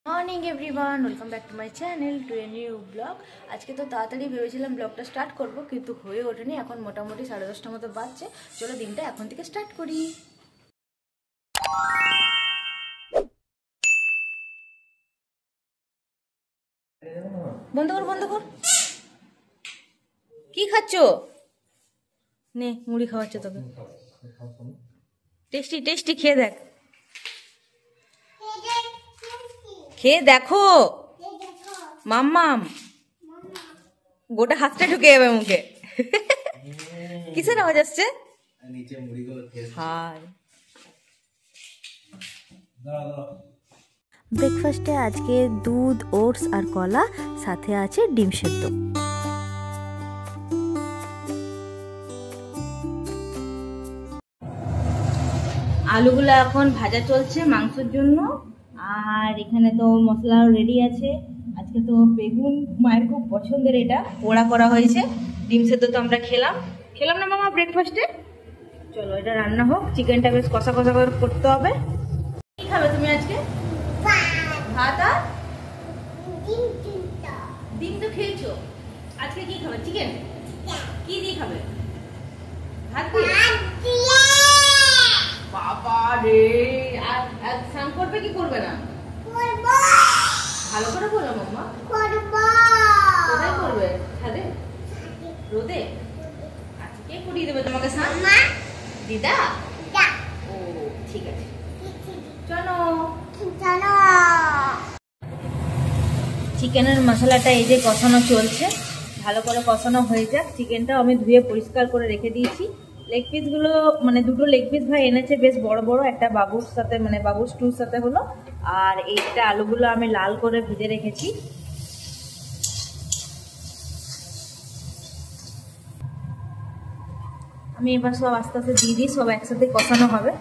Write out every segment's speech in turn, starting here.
Morning everyone, welcome back to my channel to a new blog. আজকে তো তাড়াতাড়ি ভেবেছিলাম ব্লগটা স্টার্ট করব, কিন্তু হয়ে ওঠেনি। এখন মোটামুটি 10:30টার মতো বাজছে। চলো দিনটা এখন থেকে স্টার্ট করি। বন্ধ কর, বন্ধ কর। কি খাচ্ছ? নে, মুড়ি খাওয়াচ্ছে তোকে। টেস্টি টেস্টি, খেয়ে দেখ, খেয়ে দেখো। মাম্মাম, গোটা হাতটা ঢুকে যাবে মুখে। কিসের আওয়াজ আসছে? ব্রেকফাস্টে আজকে দুধ, ওটস আর কলা, সাথে আছে ডিম সেদ্ধ। আলুগুলো এখন ভাজা চলছে মাংসের জন্য, আর এখানে তো মশলাও রেডি আছে। আজকে তো বেগুন মায়ের খুব পছন্দের, এটা পোড়া করা হয়েছে। ডিম সেদ্ধ তো আমরা খেলাম না মামা ব্রেকফাস্টে। চলো এটা রান্না হোক। চিকেনটা বেশ কষা কষা করে করতে হবে। কি খাবে তুমি আজকে? ভাত আর ডিম তো খেয়েছো, আজকে কি খাবে? চিকেন? কি দিয়ে খাবে? ভাত দিয়ে? বাবা রে, আর স্নান করবে কি করবে না? ভালো করে বলো মাম্মা। কোথায় করবে? ছাদে? রোদে? আচ্ছা, কে করিয়ে দেবে তোমাকে স্নান? দিদা? ও ঠিক আছে, চলো। চিকেনের মশলাটা এই যে কষানো চলছে, ভালো করে কষানো হয়ে যাক। চিকেনটাও আমি ধুয়ে পরিষ্কার করে রেখে দিয়েছি। লেগ পিসগুলো মানে দুটো লেগ পিস ভাই এনেছে, বেশ বড় বড়, একটা বাবুর সাথে মানে বাবুর স্টুর সাথে হলো। আর এইটা আলুগুলো আমি লাল করে ভেজে রেখেছি। আমি এবার সব আস্তে আস্তে দিয়ে দিই, সব একসাথে কষানো হবে।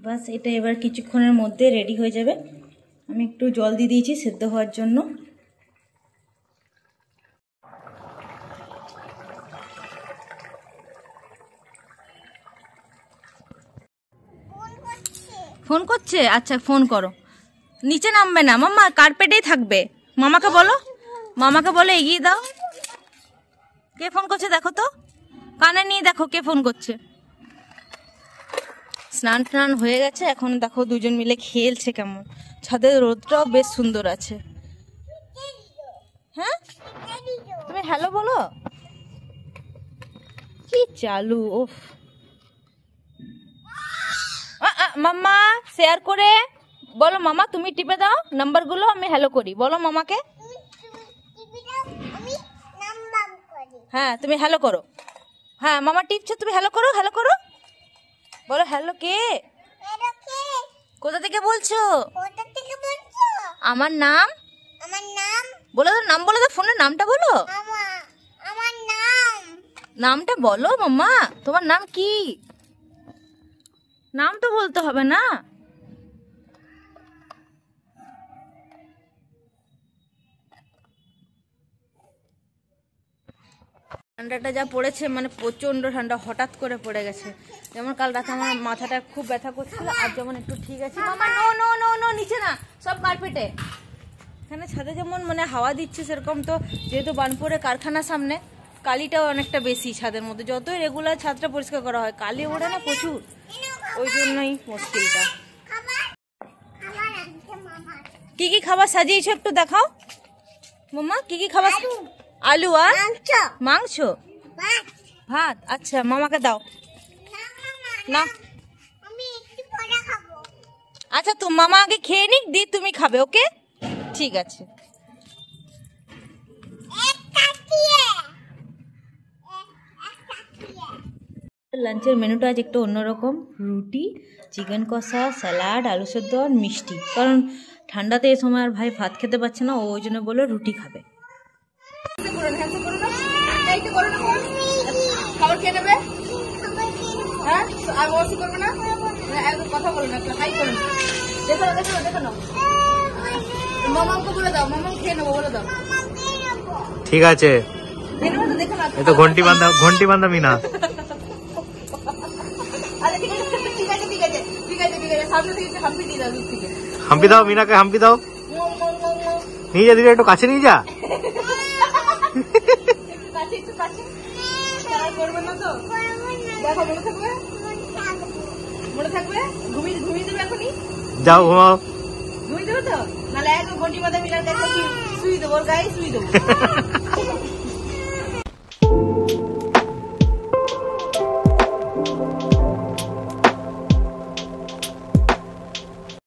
বাস, এটা এবার কিছুক্ষণের মধ্যে রেডি হয়ে যাবে। আমি একটু জল দিয়ে দিয়েছি সেদ্ধ হওয়ার জন্য। ফোন করছে? আচ্ছা ফোন করো। নিচে নামবে না মাম্মা, কার্পেটেই থাকবে। মামাকে বলো, মামাকে বলো এগিয়ে দাও। কে ফোন করছে দেখো তো, কানে নিয়ে দেখো কে ফোন করছে। স্নান টান হয়ে গেছে, এখন দেখো দুজন মিলে খেলছে কেমন। ছাদের রোদটাও বেশ সুন্দর আছে। হ্যাঁ, তুমি হ্যালো বলো। কি চালু! ওফ, মাম্মা শেয়ার করে বলো। মামা তুমি টিপে দাও নাম্বারগুলো, আমি হ্যালো করি। বলো মামাকে। হ্যাঁ তুমি হ্যালো করো। হ্যাঁ মামা টিপছে, তুমি হ্যালো করো, হ্যালো করো। বলো হ্যালো। কে? কোথা থেকে বলছো? আমার নাম বলো তো, নাম বলো তো, ফোনের নামটা বলো। নামটা বলো মাম্মা, তোমার নাম কি? নাম তো বলতে হবে না? ঠান্ডাটা যা পড়েছে, মানে প্রচন্ড ঠান্ডা হঠাৎ করে পড়ে গেছে। যেমন কাল রাতে আমার মাথাটা খুব ব্যথা করছিল, আর যেমন একটু ঠিক আছে। মামা নো নো নো নো, নিচে না, সব কার্পেটে। এখানে ছাদে যেমন মানে হাওয়া দিচ্ছে, সেরকম তো যেহেতু বানপুরে কারখানার সামনে, কালিটাও অনেকটা বেশি ছাদের মধ্যে। যতই রেগুলার ছাদটা পরিষ্কার করা হয়, কালি ওঠে না প্রচুর, ওই জন্যই মুশকিলটা। কি কি খাবার সাজিয়েছো একটু দেখাও মাম্মা। কি কি খাবার? আলু আর মাংস, ভাত। আচ্ছা মামাকে দাও না। আচ্ছা তুমি মামা আগে খেয়ে নিক, দিয়ে তুমি খাবে। ওকে ঠিক আছে। লাঞ্চের মেনুটা আজ একটু অন্যরকম। রুটি, চিকেন কষা, স্যালাড, আলু সেদ্ধ আর মিষ্টি। কারণ ঠান্ডাতে এই সময় আর ভাই ভাত খেতে পারছে না, ওই জন্য বলে রুটি খাবে। খাবার খেয়ে নেবে? আর বসে করবে না, একদম কথা বলো না, হাই করো না। দেখো না, দেখো না, দেখো না, মামাকে বলে দাও, মামাকে খেয়ে নেবো বলে দাও। ঠিক আছে, খেয়ে নেবো তো, দেখো না। এই তো ঘন্টি বান্ধা মিনা। আরে ঠিক আছে, ঠিক আছে, ঠিক আছে, ঠিক আছে, ঠিক আছে, সামনে থেকে একটু হাম্পি দিয়ে দাও, দূর থেকে। হাম্পি দাও, মিনাকে হাম্পি দাও। নিয়ে যা দিদি, একটু কাছে নিয়ে যা। একটু কাছে, একটু কাছে। তারা করবে না তো? দেখো, মনে থাকবে? মনে থাকবে? ঘুমিয়ে দেবে এখনই? যাও ঘুমাও। ঘুমিয়ে দেবে তো? নাহলে একদম ঘন্টি বাঁধা মিলার কাছে শুই দেবো, ওর গায়ে শুই দেবো।